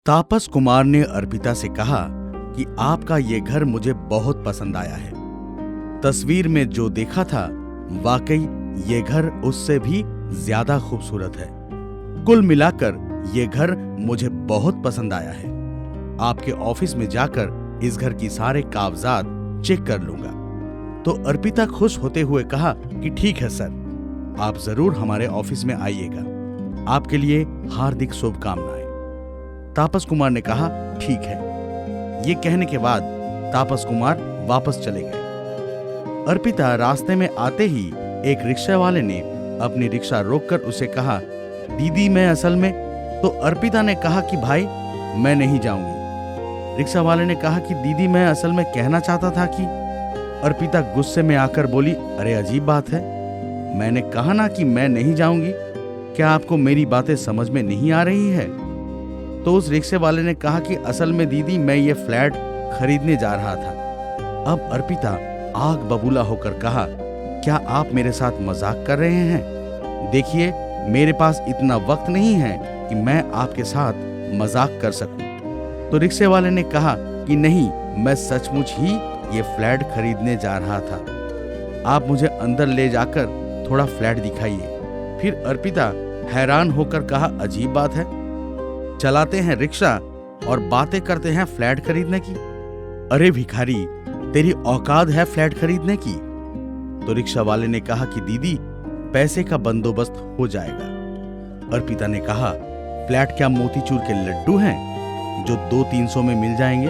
तापस कुमार ने अर्पिता से कहा कि आपका ये घर मुझे बहुत पसंद आया है। तस्वीर में जो देखा था वाकई ये घर उससे भी ज्यादा खूबसूरत है। कुल मिलाकर ये घर मुझे बहुत पसंद आया है। आपके ऑफिस में जाकर इस घर की सारे कागजात चेक कर लूंगा। तो अर्पिता खुश होते हुए कहा कि ठीक है सर, आप जरूर हमारे ऑफिस में आइएगा। आपके लिए हार्दिक शुभकामनाएं। तापस कुमार ने कहा ठीक है। ये कहने के बाद तापस कुमार वापस चले गए। अर्पिता रास्ते में आते ही एक रिक्शा वाले ने अपनी रिक्शा रोककर उसे कहा, दीदी मैं असल में। तो अर्पिता ने कहा कि भाई मैं नहीं जाऊंगी। रिक्शा वाले ने कहा कि दीदी मैं असल में कहना चाहता था कि। अर्पिता गुस्से में आकर बोली, अरे अजीब बात है, मैंने कहा ना कि मैं नहीं जाऊंगी। क्या आपको मेरी बातें समझ में नहीं आ रही है? तो उस रिक्शे वाले ने कहा कि असल में दीदी मैं ये फ्लैट खरीदने जा रहा था। अब अर्पिता आग बबूला होकर कहा, क्या आप मेरे साथ मजाक कर रहे हैं? देखिए मेरे पास इतना वक्त नहीं है कि मैं आपके साथ मजाक कर सकूं। तो रिक्शे वाले ने कहा कि नहीं, मैं सचमुच ही ये फ्लैट खरीदने जा रहा था। आप मुझे अंदर ले जाकर थोड़ा फ्लैट दिखाइए। फिर अर्पिता हैरान होकर कहा, अजीब बात है, चलाते हैं रिक्शा और बातें करते हैं फ्लैट खरीदने की। अरे भिखारी, तेरी औकात है फ्लैट खरीदने की? तो रिक्शा वाले ने कहा कि दीदी पैसे का बंदोबस्त हो जाएगा। अर्पिता ने कहा, फ्लैट क्या मोतीचूर के लड्डू हैं जो 200-300 में मिल जाएंगे?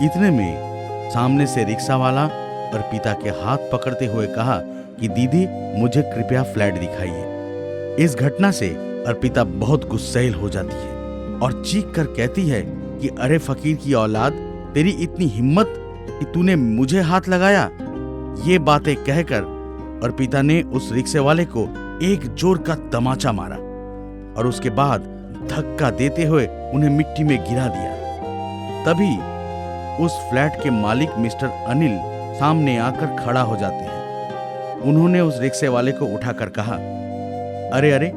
इतने में सामने से रिक्शा वाला अर्पिता के हाथ पकड़ते हुए कहा कि दीदी मुझे कृपया फ्लैट दिखाइए। इस घटना से अर्पिता बहुत गुस्सैल हो जाती है और चीख कर कहती है कि अरे फकीर की औलाद, तेरी इतनी हिम्मत कि तूने मुझे हाथ लगाया। ये बातें कहकर अर्पिता ने उस रिक्शे वाले को एक जोर का तमाचा मारा और उसके बाद धक्का देते हुए उन्हें मिट्टी में गिरा दिया। तभी उस फ्लैट के मालिक मिस्टर अनिल सामने आकर खड़ा हो जाते हैं। उन्होंने उस रिक्शे वाले को उठाकर कहा, अरे अरे,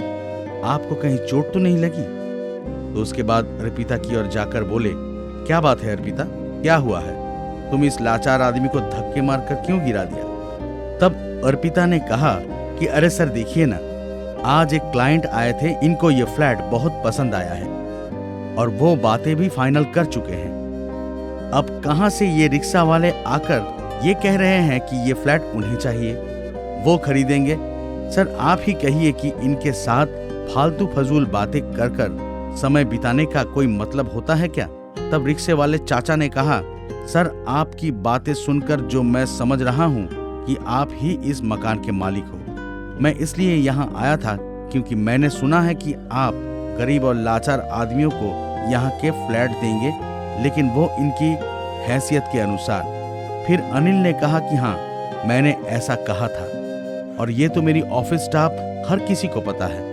आपको कहीं चोट तो नहीं लगी? तो उसके बाद अर्पिता की ओर जाकर बोले, क्या बात है अर्पिता, क्या हुआ है? तुम इस लाचार आदमी को धक्के मारकर क्यों गिरा दिया? तब अर्पिता ने कहा कि अरे सर देखिए ना, आज एक क्लाइंट आए थे, इनको ये फ्लैट बहुत पसंद आया है और वो बातें भी फाइनल कर चुके हैं। अब कहां से ये रिक्शा वाले आकर ये कह रहे हैं कि ये फ्लैट उन्हें चाहिए, वो खरीदेंगे? सर आप ही कहिए कि इनके साथ फालतू फजूल बातें कर कर समय बिताने का कोई मतलब होता है क्या? तब रिक्शे वाले चाचा ने कहा, सर आपकी बातें सुनकर जो मैं समझ रहा हूँ कि आप ही इस मकान के मालिक हो। मैं इसलिए यहाँ आया था क्योंकि मैंने सुना है कि आप गरीब और लाचार आदमियों को यहाँ के फ्लैट देंगे, लेकिन वो इनकी हैसियत के अनुसार। फिर अनिल ने कहा कि हाँ, मैंने ऐसा कहा था और ये तो मेरी ऑफिस स्टाफ हर किसी को पता है।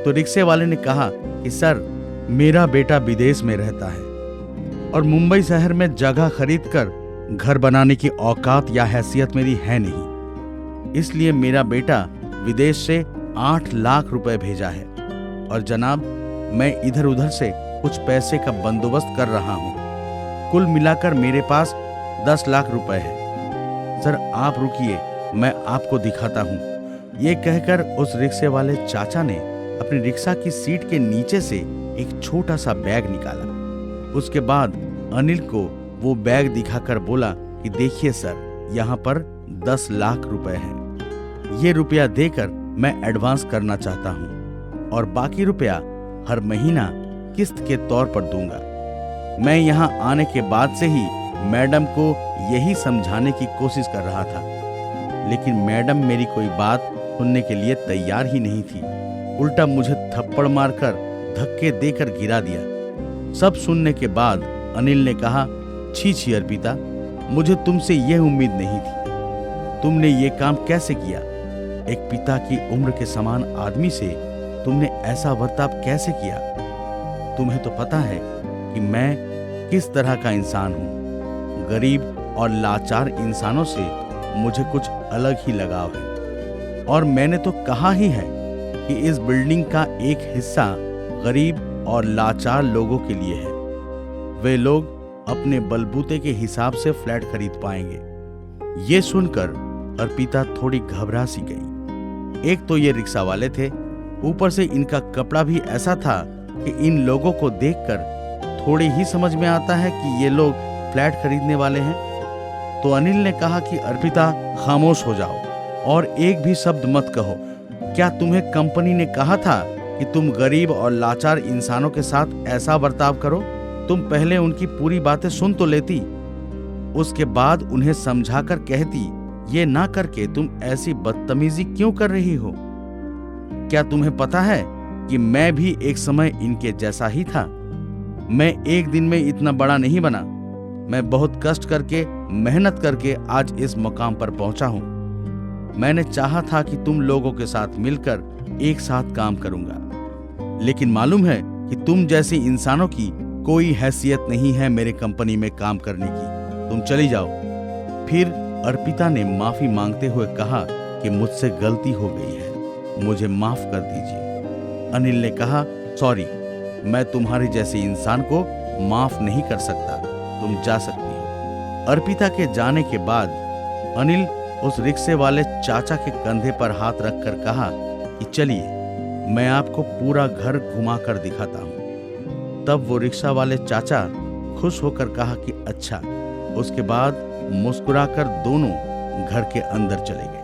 तो रिक्शे वाले ने कहा कि सर मेरा बेटा विदेश में रहता है और मुंबई शहर में जगह खरीदकर घर बनाने की औकात या हैसियत मेरी है नहीं, इसलिए मेरा बेटा विदेश से 8 लाख रुपए भेजा है और जनाब मैं इधर उधर से कुछ पैसे का बंदोबस्त कर रहा हूँ। कुल मिलाकर मेरे पास 10 लाख रुपए है। सर आप रुकिए, मैं आपको दिखाता हूँ। ये कहकर उस रिक्शे वाले चाचा ने अपनी रिक्शा की सीट के नीचे से एक छोटा सा बैग निकाला। उसके बाद अनिल को वो बैग दिखाकर बोला कि देखिए सर, यहाँ पर 10 लाख रुपए हैं। ये रुपया देकर मैं एडवांस करना चाहता हूँ और बाकी रुपया हर महीना किस्त के तौर पर दूंगा। मैं यहाँ आने के बाद से ही मैडम को यही समझाने की कोशिश कर रहा था, लेकिन मैडम मेरी कोई बात सुनने के लिए तैयार ही नहीं थी। उल्टा मुझे थप्पड़ मारकर धक्के देकर गिरा दिया। सब सुनने के बाद अनिल ने कहा, छी छी अर्पिता, मुझे तुमसे यह उम्मीद नहीं थी। तुमने ये काम कैसे किया? एक पिता की उम्र के समान आदमी से तुमने ऐसा बर्ताव कैसे किया? तुम्हें तो पता है कि मैं किस तरह का इंसान हूँ। गरीब और लाचार इंसानों से मुझे कुछ अलग ही लगाव है और मैंने तो कहा ही है कि इस बिल्डिंग का एक हिस्सा गरीब और लाचार लोगों के लिए है। वे लोग अपने बलबूते के हिसाब से फ्लैट खरीद पाएंगे। ये सुनकर अर्पिता थोड़ी घबरा सी गई। एक तो ये रिक्शा वाले थे, ऊपर से इनका कपड़ा भी ऐसा था कि इन लोगों को देखकर थोड़ी ही समझ में आता है कि ये लोग फ्लैट खरीदने वाले हैं। तो अनिल ने कहा कि अर्पिता, खामोश हो जाओ और एक भी शब्द मत कहो। क्या तुम्हें कंपनी ने कहा था कि तुम गरीब और लाचार इंसानों के साथ ऐसा बर्ताव करो? तुम पहले उनकी पूरी बातें सुन तो लेती, उसके बाद उन्हें समझाकर कहती। ये ना करके तुम ऐसी बदतमीजी क्यों कर रही हो? क्या तुम्हें पता है कि मैं भी एक समय इनके जैसा ही था? मैं एक दिन में इतना बड़ा नहीं बना। मैं बहुत कष्ट करके, मेहनत करके आज इस मुकाम पर पहुंचा हूं। मैंने चाहा था कि तुम लोगों के साथ मिलकर एक साथ काम करूंगा, लेकिन मालूम है कि तुम जैसी इंसानों की कोई हैसियत नहीं है मेरे कंपनी में काम करने की। तुम चली जाओ। फिर अर्पिता ने माफी मांगते हुए कहा कि मुझसे गलती हो गई है, मुझे माफ कर दीजिए। अनिल ने कहा, सॉरी, मैं तुम्हारे जैसे इंसान को माफ नहीं कर सकता, तुम जा सकती हो। अर्पिता के जाने के बाद अनिल उस रिक्शे वाले चाचा के कंधे पर हाथ रखकर कहा कि चलिए, मैं आपको पूरा घर घुमा कर दिखाता हूं। तब वो रिक्शा वाले चाचा खुश होकर कहा कि अच्छा। उसके बाद मुस्कुराकर दोनों घर के अंदर चले गए।